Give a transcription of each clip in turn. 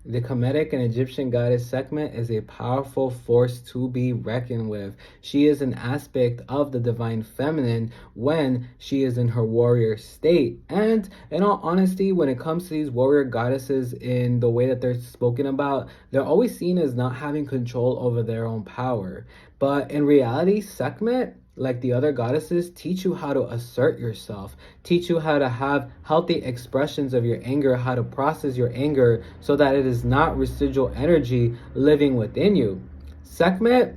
The Kemetic and Egyptian goddess Sekhmet is a powerful force to be reckoned with. She is an aspect of the divine feminine when she is in her warrior state. And in all honesty, when it comes to these warrior goddesses in the way that they're spoken about, they're always seen as not having control over their own power. But in reality, Sekhmet, like the other goddesses, teach you how to assert yourself, teach you how to have healthy expressions of your anger, how to process your anger so that it is not residual energy living within you. Sekhmet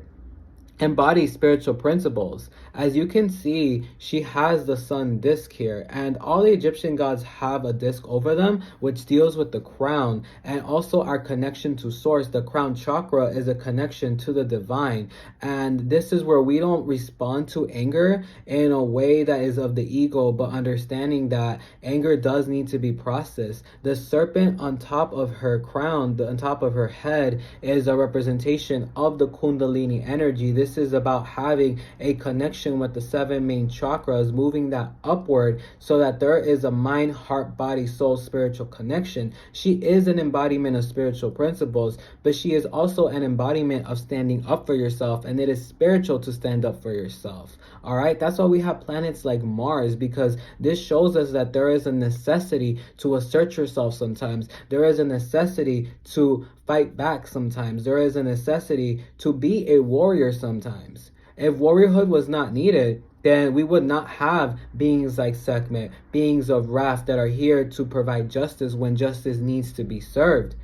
embodies spiritual principles. As you can see, she has the sun disc here, and all the Egyptian gods have a disc over them, which deals with the crown and also our connection to source. The crown chakra is a connection to the divine, and this is where we don't respond to anger in a way that is of the ego, but understanding that anger does need to be processed. The serpent on top of her crown, on top of her head, is a representation of the Kundalini energy. This is about having a connection with the 7 main chakras, moving that upward so that there is a mind, heart, body, soul, spiritual connection. She is an embodiment of spiritual principles, but she is also an embodiment of standing up for yourself, and it is spiritual to stand up for yourself. All right, that's why we have planets like Mars, because this shows us that there is a necessity to assert yourself sometimes. There is a necessity to fight back sometimes. There is a necessity to be a warrior sometimes. If warriorhood was not needed, then we would not have beings like Sekhmet, beings of wrath that are here to provide justice when justice needs to be served.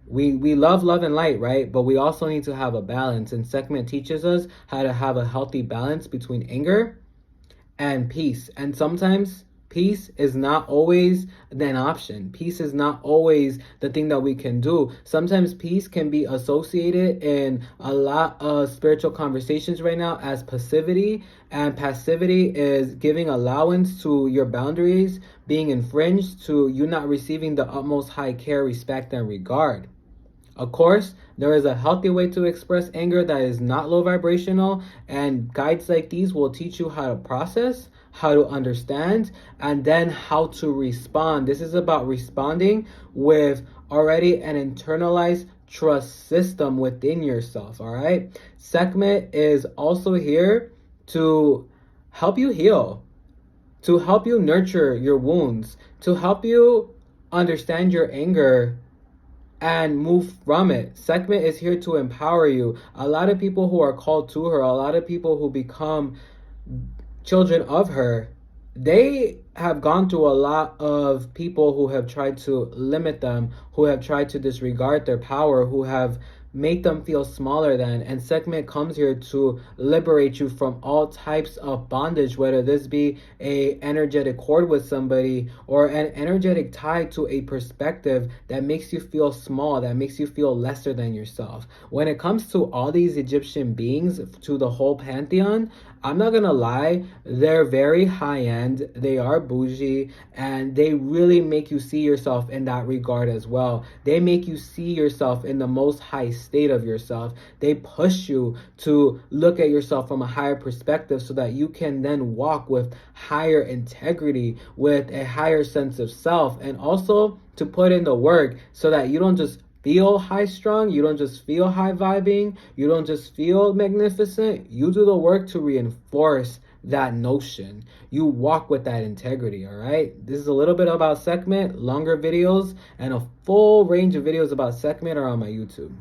We love and light, right? But we also need to have a balance. And Sekhmet teaches us how to have a healthy balance between anger and peace. And sometimes peace is not always an option. Peace is not always the thing that we can do. Sometimes peace can be associated in a lot of spiritual conversations right now as passivity. And passivity is giving allowance to your boundaries being infringed, to you not receiving the utmost high care, respect, and regard. Of course, there is a healthy way to express anger that is not low vibrational, and guides like these will teach you how to process, how to understand, and then how to respond. This is about responding with already an internalized trust system within yourself, all right? Sekhmet is also here to help you heal, to help you nurture your wounds, to help you understand your anger and move from it. Sekhmet is here to empower you. A lot of people who are called to her, a lot of people who become children of her, they have gone through a lot of people who have tried to limit them, who have tried to disregard their power, who have make them feel smaller than. And Sekhmet comes here to liberate you from all types of bondage, whether this be a energetic cord with somebody or an energetic tie to a perspective that makes you feel small, that makes you feel lesser than yourself. When it comes to all these Egyptian beings, to the whole pantheon, I'm not gonna lie, they're very high end, they are bougie, and they really make you see yourself in that regard as well. They make you see yourself in the most high state of yourself. They push you to look at yourself from a higher perspective so that you can then walk with higher integrity, with a higher sense of self, and also to put in the work so that you don't just feel high strung, you don't just feel high vibing, you don't just feel magnificent. You do the work to reinforce that notion. You walk with that integrity, all right? This is a little bit about Sekhmet. Longer videos and a full range of videos about Sekhmet are on my YouTube.